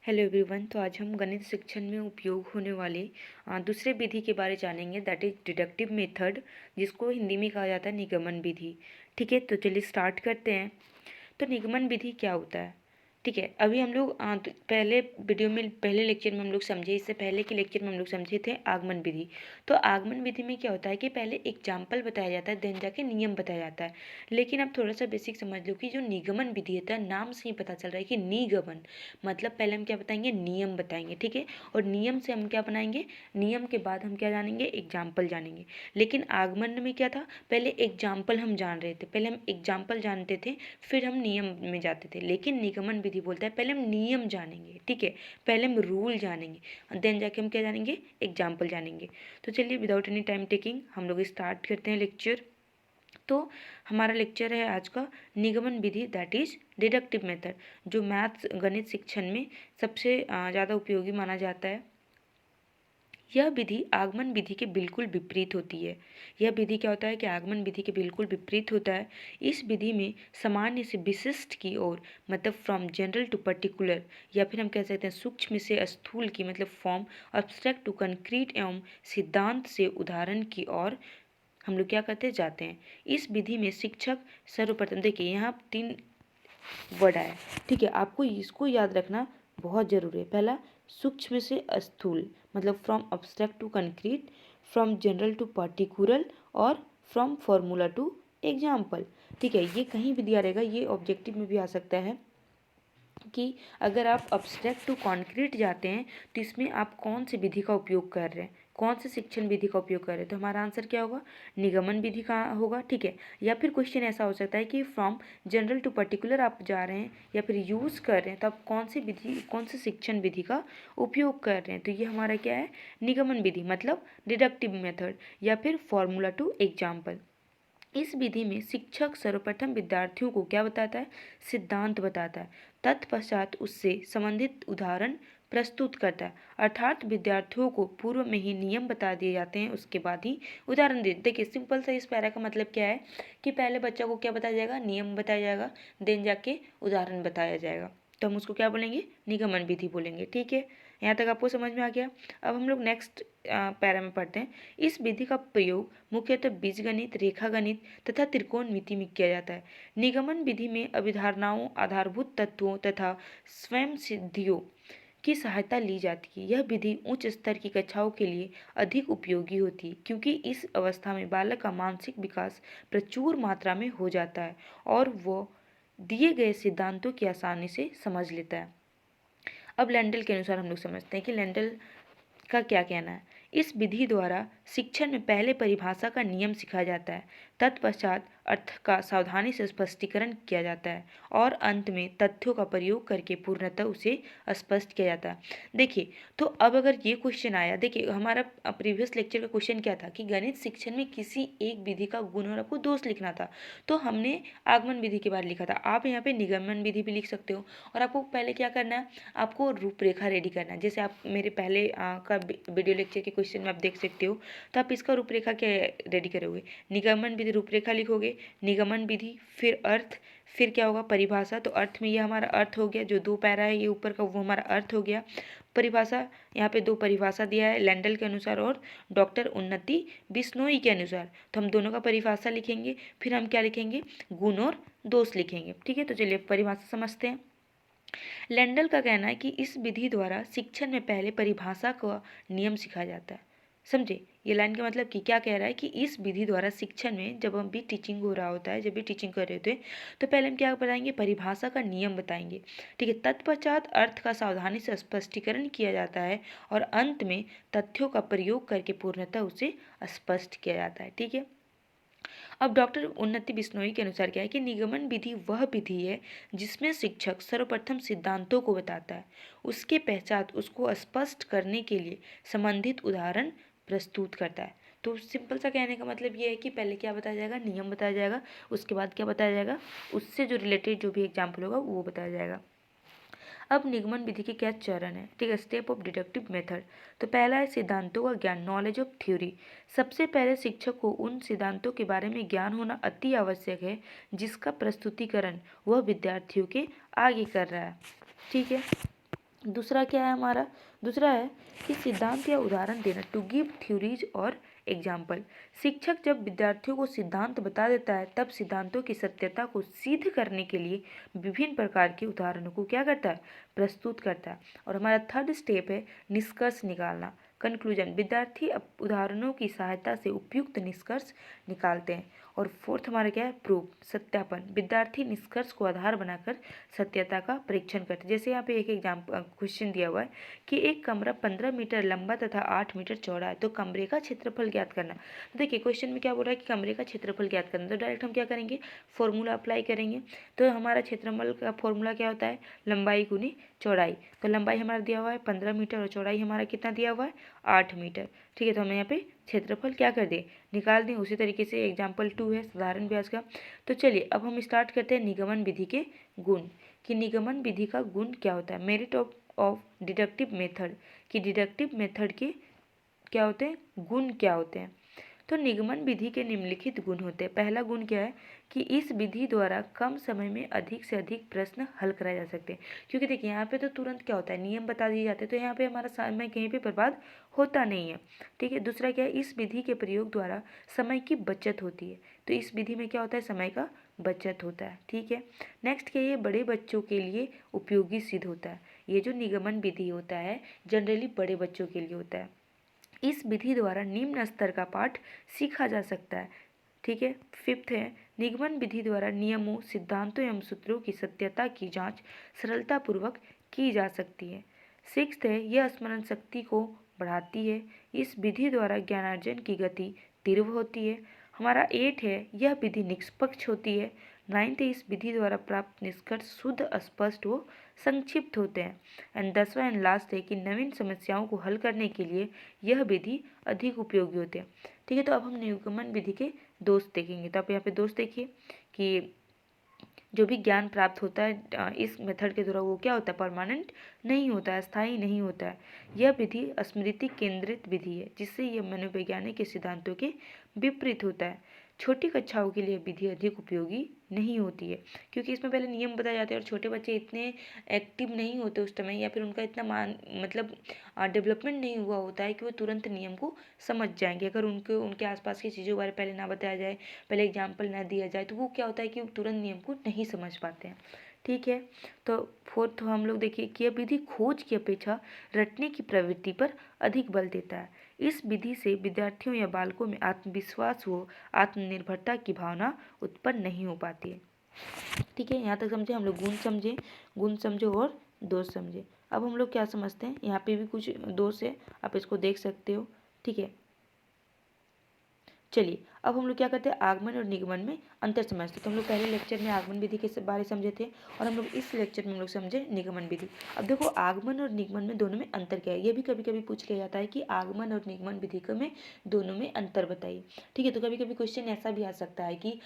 Hello everyone. तो आज हम गणित शिक्षण में उपयोग होने वाले दूसरे विधि के बारे जानेंगे, दैट इज डिडक्टिव मेथड, जिसको हिंदी में कहा जाता है निगमन विधि। ठीक है, तो चलिए स्टार्ट करते हैं। तो निगमन विधि क्या होता है? ठीक है, अभी हम लोग पहले वीडियो में, पहले लेक्चर में हम लोग समझे, इससे पहले के लेक्चर में हम लोग समझे थे आगमन विधि। तो आगमन विधि में क्या होता है कि पहले एग्जाम्पल बताया जाता है, देन जाके नियम बताया जाता है। लेकिन अब थोड़ा सा बेसिक समझ लो कि जो निगमन विधि होता है, नाम से ही पता चल रहा है कि निगमन मतलब पहले हम क्या बताएंगे, नियम बताएंगे। ठीक है, और नियम से हम क्या बनाएंगे, नियम के बाद हम क्या जानेंगे, एग्जाम्पल जानेंगे। लेकिन आगमन में क्या था, पहले एग्जाम्पल हम जान रहे थे, पहले हम एग्जाम्पल जानते थे, फिर हम नियम में जाते थे। लेकिन निगमन विधि बोलता है पहले हम नियम जानेंगे। ठीक है, पहले हम रूल जानेंगे, देन जाके हम क्या जानेंगे, एग्जाम्पल जानेंगे। तो चलिए विदाउट एनी टाइम टेकिंग हम लोग स्टार्ट करते हैं लेक्चर। तो हमारा लेक्चर है आज का निगमन विधि, दैट इज डिडक्टिव मेथड, जो मैथ्स गणित शिक्षण में सबसे ज़्यादा उपयोगी माना जाता है। यह विधि आगमन विधि के बिल्कुल विपरीत होती है। यह विधि क्या होता है कि आगमन विधि के बिल्कुल विपरीत होता है। इस विधि में सामान्य से विशिष्ट की ओर, मतलब फ्रॉम जनरल टू पर्टिकुलर, या फिर हम कह सकते हैं सूक्ष्म से स्थूल की, मतलब फॉर्म, अब्स्ट्रैक्ट टू कंक्रीट, एवं सिद्धांत से उदाहरण की ओर हम लोग क्या करते जाते हैं। इस विधि में शिक्षक सर्वप्रथम, देखिए यहाँ 3 वर्ड आया। ठीक है, आपको इसको याद रखना बहुत ज़रूरी है। पहला, सूक्ष्म से स्थूल, मतलब from abstract to concrete, from general to particular, और फ्रॉम फॉर्मूला टू एग्जाम्पल। ठीक है, ये कहीं भी दिया रहेगा, ये ऑब्जेक्टिव में भी आ सकता है कि अगर आप अब्स्ट्रैक्ट टू कॉन्क्रीट जाते हैं तो इसमें आप कौन सी विधि का उपयोग कर रहे हैं, कौन से शिक्षण विधि का उपयोग कर रहे हैं। तो हमारा आंसर क्या होगा, निगमन विधि का होगा। ठीक है, या फिर क्वेश्चन ऐसा हो सकता है कि फ्रॉम जनरल टू पर्टिकुलर आप जा रहे हैं या फिर यूज़ कर रहे हैं, तो आप कौन सी विधि, कौन से शिक्षण विधि का उपयोग कर रहे हैं। तो ये हमारा क्या है, निगमन विधि, मतलब डिडक्टिव मेथड, या फिर फॉर्मूला टू एग्जाम्पल। इस विधि में शिक्षक सर्वप्रथम विद्यार्थियों को क्या बताता है, सिद्धांत बताता है, तत्पश्चात उससे संबंधित उदाहरण प्रस्तुत करता है। अर्थात विद्यार्थियों को पूर्व में ही नियम बता दिए जाते हैं, उसके बाद ही उदाहरण दे। देखिए सिंपल सा इस पैरा का मतलब क्या है कि पहले बच्चा को क्या बताया जाएगा, नियम बताया जाएगा, देन जाके उदाहरण बताया जाएगा। तो हम उसको क्या बोलेंगे, निगमन विधि बोलेंगे। ठीक है, यहाँ तक आपको समझ में आ गया। अब हम लोग नेक्स्ट पैरा में पढ़ते हैं। इस विधि का प्रयोग मुख्यतः बीजगणित, रेखागणित तथा त्रिकोणमिति में किया जाता है। निगमन विधि में अभिधारणाओं, आधारभूत तत्वों तथा स्वयं सिद्धियों की सहायता ली जाती है। यह विधि उच्च स्तर की कक्षाओं के लिए अधिक उपयोगी होती है, क्योंकि इस अवस्था में बालक का मानसिक विकास प्रचुर मात्रा में हो जाता है और वो दिए गए सिद्धांतों की आसानी से समझ लेता है। अब लैंडल के अनुसार हम लोग समझते हैं कि लैंडल का क्या कहना है। इस विधि द्वारा शिक्षण में पहले परिभाषा का नियम सिखाया जाता है, तत्पश्चात अर्थ का सावधानी से स्पष्टीकरण किया जाता है, और अंत में तथ्यों का प्रयोग करके पूर्णतः उसे स्पष्ट किया जाता है। देखिए, तो अब अगर ये क्वेश्चन आया, देखिए हमारा प्रीवियस लेक्चर का क्वेश्चन क्या था कि गणित शिक्षण में किसी एक विधि का गुण और आपको दोष लिखना था। तो हमने आगमन विधि के बारे लिखा था, आप यहाँ पे निगमन विधि भी लिख सकते हो। और आपको पहले क्या करना है, आपको रूपरेखा रेडी करना है। जैसे आप मेरे पहले का वीडियो लेक्चर के क्वेश्चन में आप देख सकते हो, तो आप इसका रूपरेखा क्या रेडी करोगे, निगमन विधि रूपरेखा लिखोगे, निगमन विधि, फिर अर्थ, फिर क्या होगा, परिभाषा। तो अर्थ में ये हमारा अर्थ हो गया, जो 2 पैरा है ये ऊपर का, वो हमारा अर्थ हो गया। परिभाषा, यहाँ पे 2 परिभाषा दिया है, लैंडल के अनुसार और डॉक्टर उन्नति बिश्नोई के अनुसार। तो हम दोनों का परिभाषा लिखेंगे, फिर हम क्या लिखेंगे, गुण और दोष लिखेंगे। ठीक है, तो चलिए परिभाषा समझते हैं। लैंडल का कहना है कि इस विधि द्वारा शिक्षण में पहले परिभाषा का नियम सिखाया जाता है। समझे, ये लाइन का मतलब कि क्या कह रहा है कि इस विधि द्वारा शिक्षण में जब हम भी टीचिंग हो रहा होता है, जब भी टीचिंग कर रहे होते हैं, तो पहले हम क्या बताएंगे, परिभाषा का नियम बताएंगे। ठीक है, तत्पश्चात अर्थ का सावधानी से स्पष्टीकरण किया जाता है, और अंत में तथ्यों का प्रयोग करके पूर्णतः उसे स्पष्ट किया जाता है। ठीक है, अब डॉक्टर उन्नति बिश्नोई के अनुसार क्या है कि निगमन विधि वह विधि है जिसमें शिक्षक सर्वप्रथम सिद्धांतों को बताता है, उसके पश्चात उसको स्पष्ट करने के लिए संबंधित उदाहरण प्रस्तुत करता है। तो सिंपल सा कहने का मतलब ये है कि पहले क्या बताया जाएगा, नियम बताया जाएगा, उसके बाद क्या बताया जाएगा, उससे जो रिलेटेड जो भी एग्जाम्पल होगा वो बताया जाएगा। अब निगमन विधि के क्या चरण है, ठीक है, स्टेप ऑफ डिडक्टिव मेथड। तो पहला है सिद्धांतों का ज्ञान, नॉलेज ऑफ थ्योरी। सबसे पहले शिक्षक को उन सिद्धांतों के बारे में ज्ञान होना अति आवश्यक है जिसका प्रस्तुतिकरण वह विद्यार्थियों के आगे कर रहा है। ठीक है, दूसरा क्या है हमारा, दूसरा है कि सिद्धांत या उदाहरण देना, टू गिव थ्योरीज और एग्जाम्पल। शिक्षक जब विद्यार्थियों को सिद्धांत बता देता है तब सिद्धांतों की सत्यता को सिद्ध करने के लिए विभिन्न प्रकार के उदाहरणों को क्या करता है, प्रस्तुत करता है। और हमारा थर्ड स्टेप है निष्कर्ष निकालना, कंक्लूजन। विद्यार्थी उदाहरणों की सहायता से उपयुक्त निष्कर्ष निकालते हैं। और फोर्थ हमारा क्या है, प्रूफ, सत्यापन। विद्यार्थी निष्कर्ष को आधार बनाकर सत्यता का परीक्षण करते हैं। जैसे यहाँ पे एक एग्जाम्पल क्वेश्चन दिया हुआ है कि एक कमरा 15 मीटर लंबा तथा 8 मीटर चौड़ा है, तो कमरे का क्षेत्रफल ज्ञात करना। तो देखिए क्वेश्चन में क्या बोल रहा है कि कमरे का क्षेत्रफल ज्ञात करना, तो डायरेक्ट हम क्या करेंगे, फॉर्मूला अप्लाई करेंगे। तो हमारा क्षेत्रफल का फॉर्मूला क्या होता है, लंबाई गुनी चौड़ाई। तो लंबाई हमारा दिया हुआ है 15 मीटर और चौड़ाई हमारा कितना दिया हुआ है, 8 मीटर। ठीक है, तो हमें यहाँ पे क्षेत्रफल क्या कर दें, निकाल दें। उसी तरीके से एग्जाम्पल 2 है साधारण ब्याज का। तो चलिए अब हम स्टार्ट करते हैं निगमन विधि के गुण, कि निगमन विधि का गुण क्या होता है। मेरिट ऑफ डिडक्टिव मेथड, कि डिडक्टिव मेथड के क्या होते हैं, गुण क्या होते हैं। तो निगमन विधि के निम्नलिखित गुण होते हैं। पहला गुण क्या है कि इस विधि द्वारा कम समय में अधिक से अधिक प्रश्न हल कराए जा सकते हैं। क्योंकि देखिए यहाँ पे तो तुरंत क्या होता है, नियम बता दिए जाते हैं, तो यहाँ पे हमारा समय कहीं पे बर्बाद होता नहीं है। ठीक है, दूसरा क्या है, इस विधि के प्रयोग द्वारा समय की बचत होती है। तो इस विधि में क्या होता है, समय का बचत होता है। ठीक है, नेक्स्ट क्या है, ये बड़े बच्चों के लिए उपयोगी सिद्ध होता है। ये जो निगमन विधि होता है जनरली बड़े बच्चों के लिए होता है। इस विधि द्वारा निम्न स्तर का पाठ सीखा जा सकता है। ठीक है, फिफ्थ है, निगमन विधि द्वारा नियमों, सिद्धांतों एवं सूत्रों की सत्यता की जांच सरलतापूर्वक की जा सकती है। सिक्स्थ है, यह स्मरण शक्ति को बढ़ाती है। इस विधि द्वारा ज्ञानार्जन की गति तीव्र होती है। हमारा 8 है, यह विधि निष्पक्ष होती है। 9th है, इस विधि द्वारा प्राप्त निष्कर्ष शुद्ध, स्पष्ट व संक्षिप्त होते हैं। एंड 10वां एंड लास्ट है कि नवीन समस्याओं को हल करने के लिए यह विधि अधिक उपयोगी होते हैं। ठीक है, तो अब हम निगमन विधि के दोष देखेंगे। तो आप यहाँ पे दोष देखिए कि जो भी ज्ञान प्राप्त होता है इस मेथड के द्वारा वो क्या होता है, परमानेंट नहीं होता है, स्थायी नहीं होता है। यह विधि स्मृति केंद्रित विधि है, जिससे यह मनोवैज्ञानिक के सिद्धांतों के विपरीत होता है। छोटी कक्षाओं के लिए विधि अधिक उपयोगी नहीं होती है, क्योंकि इसमें पहले नियम बताए जाते हैं और छोटे बच्चे इतने एक्टिव नहीं होते उस समय, या फिर उनका इतना मतलब डेवलपमेंट नहीं हुआ होता है कि वो तुरंत नियम को समझ जाएंगे। अगर उनके आसपास की चीज़ों के बारे में पहले ना बताया जाए, पहले एग्जाम्पल ना दिया जाए, तो वो क्या होता है कि वो तुरंत नियम को नहीं समझ पाते हैं। ठीक है, तो फोर्थ हम लोग देखिए कि यह विधि खोज की अपेक्षा रटने की प्रवृत्ति पर अधिक बल देता है। इस विधि से विद्यार्थियों या बालकों में आत्मविश्वास व आत्मनिर्भरता की भावना उत्पन्न नहीं हो पाती है। ठीक है, यहाँ तक समझे हम लोग, गुण समझे और दोष समझे। अब हम लोग क्या समझते हैं, यहाँ पे भी कुछ दोष है, आप इसको देख सकते हो। ठीक है, चलिए अब हम लोग क्या करते हैं, आगमन और निगमन में अंतर समझते हैं। तो हम लोग पहले लेक्चर में आगमन विधि के बारे समझे थे और हम लोग इस लेक्चर में हम लोग समझे निगमन विधि। अब देखो आगमन और निगमन में दोनों में अंतर क्या है, ये भी कभी कभी पूछ लिया जाता है कि आगमन और निगमन विधि में दोनों में अंतर बताइए। ठीक है, तो कभी कभी क्वेश्चन ऐसा भी आ सकता है कि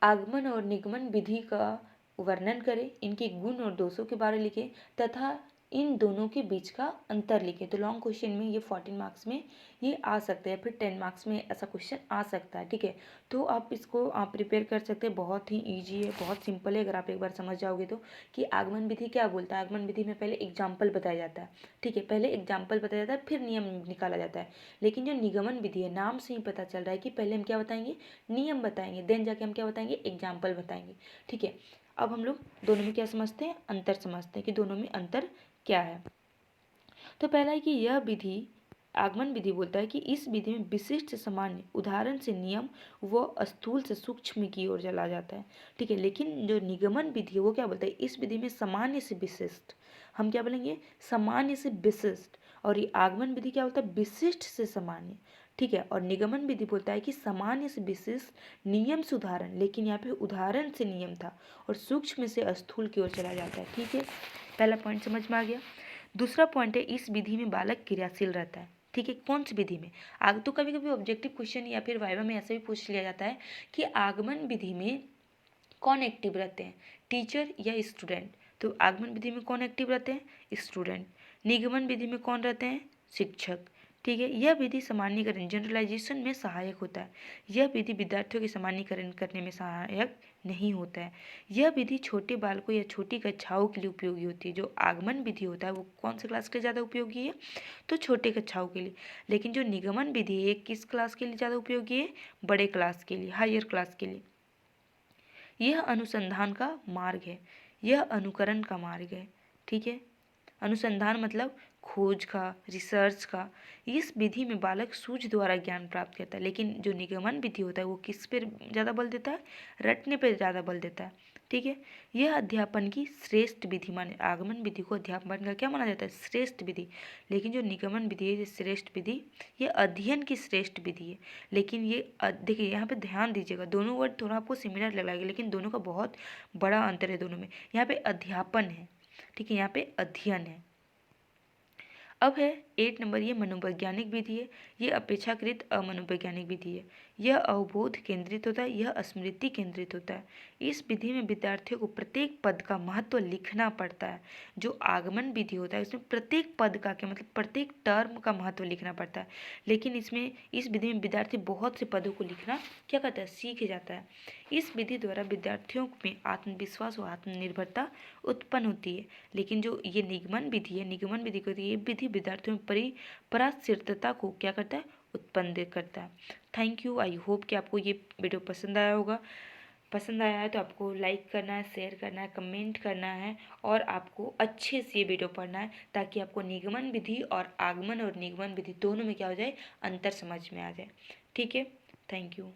आगमन और निगमन विधि का वर्णन करें, इनके गुण और दोषों के बारे लिखें तथा इन दोनों के बीच का अंतर लिखें। तो लॉन्ग क्वेश्चन में ये 14 मार्क्स में ये आ सकता है, फिर 10 मार्क्स में ऐसा क्वेश्चन आ सकता है। ठीक है, तो आप इसको आप प्रिपेयर कर सकते हैं, बहुत ही ईजी है, बहुत सिंपल है। अगर आप एक बार समझ जाओगे तो कि आगमन विधि क्या बोलता है, आगमन विधि में पहले एग्जाम्पल बताया जाता है। ठीक है, पहले एग्जाम्पल बताया जाता है फिर नियम निकाला जाता है। लेकिन जो निगमन विधि है, नाम से ही पता चल रहा है कि पहले हम क्या बताएंगे, नियम बताएंगे, देन जाके हम क्या बताएंगे, एग्जाम्पल बताएंगे। ठीक है, अब हम लोग दोनों में क्या समझते हैं, अंतर समझते हैं कि दोनों में अंतर क्या है। तो पहला है कि यह विधि, आगमन विधि बोलता है कि इस विधि में विशिष्ट सामान्य उदाहरण से नियम व स्थूल से सूक्ष्म की ओर चला जाता है। ठीक है, लेकिन जो निगमन विधि है वो क्या बोलता है, इस विधि में सामान्य से विशिष्ट, हम क्या बोलेंगे, सामान्य से विशिष्ट। और ये आगमन विधि क्या बोलता है, विशिष्ट से सामान्य। ठीक है, और निगमन विधि बोलता है कि सामान्य से विशिष्ट, नियम से उदाहरण, लेकिन यहाँ पे उदाहरण से नियम था, और सूक्ष्म से स्थूल की ओर चला जाता है। ठीक है, पहला पॉइंट समझ में आ गया। दूसरा पॉइंट है, इस विधि में बालक क्रियाशील रहता है। ठीक है, कौन सी विधि में, आग तो कभी कभी ऑब्जेक्टिव क्वेश्चन या फिर वाइवा में ऐसा भी पूछ लिया जाता है कि आगमन विधि में कौन एक्टिव रहते हैं, टीचर या स्टूडेंट। तो आगमन विधि में कौन एक्टिव रहते हैं, स्टूडेंट। निगमन विधि में कौन रहते हैं, शिक्षक। ठीक है। यह विधि सामान्यीकरण जनरलाइजेशन में सहायक होता है। यह विधि विद्यार्थियों के सामान्यीकरण करने में सहायक नहीं होता है। यह विधि छोटे बालकों या छोटी कक्षाओं के लिए उपयोगी होती है। जो आगमन विधि होता है वो कौन से क्लास के लिए ज़्यादा उपयोगी है, तो छोटे कक्षाओं के लिए। लेकिन जो निगमन विधि है ये किस क्लास के लिए ज़्यादा उपयोगी है, बड़े क्लास के लिए, हायर क्लास के लिए। यह अनुसंधान का मार्ग है, यह अनुकरण का मार्ग है। ठीक है। अनुसंधान मतलब खोज का, रिसर्च का। इस विधि में बालक सूझ द्वारा ज्ञान प्राप्त करता है। लेकिन जो निगमन विधि होता है वो किस पर ज़्यादा बल देता है, रटने पर ज़्यादा बल देता है। ठीक है। यह अध्यापन की श्रेष्ठ विधि माने, आगमन विधि को अध्यापन का क्या माना जाता है, श्रेष्ठ विधि। लेकिन जो निगमन विधि है, ये श्रेष्ठ विधि, ये अध्ययन की श्रेष्ठ विधि है। लेकिन ये देखिए यहाँ पे ध्यान दीजिएगा, दोनों वर्ड थोड़ा आपको सिमिलर लगेगा लेकिन दोनों का बहुत बड़ा अंतर है दोनों में। यहाँ पे अध्यापन है, ठीक है, यहाँ पे अध्ययन है। अब है 8 नंबर, ये मनोवैज्ञानिक विधि है। ये अपेक्षाकृत अमनोवैज्ञानिक विधि है। यह अवबोध केंद्रित होता है, यह स्मृति केंद्रित होता है। इस विधि में विद्यार्थियों को प्रत्येक पद का महत्व लिखना पड़ता है। जो आगमन विधि होता है उसमें प्रत्येक पद का क्या मतलब प्रत्येक टर्म का महत्व लिखना पड़ता है। लेकिन इसमें इस विधि में विद्यार्थी बहुत से पदों को लिखना क्या करता है, सीख जाता है। इस विधि द्वारा विद्यार्थियों में आत्मविश्वास और आत्मनिर्भरता उत्पन्न होती है। लेकिन जो ये निगमन विधि है, निगमन विधि को ये विधि विद्यार्थियों में पराश्रितता को क्या करता है, उत्पन्न करता है। Thank you. आई होप कि आपको ये वीडियो पसंद आया होगा। पसंद आया है तो आपको लाइक करना है, शेयर करना है, कमेंट करना है और आपको अच्छे से ये वीडियो पढ़ना है ताकि आपको निगमन विधि और आगमन और निगमन विधि दोनों में क्या हो जाए, अंतर समझ में आ जाए। ठीक है। Thank you.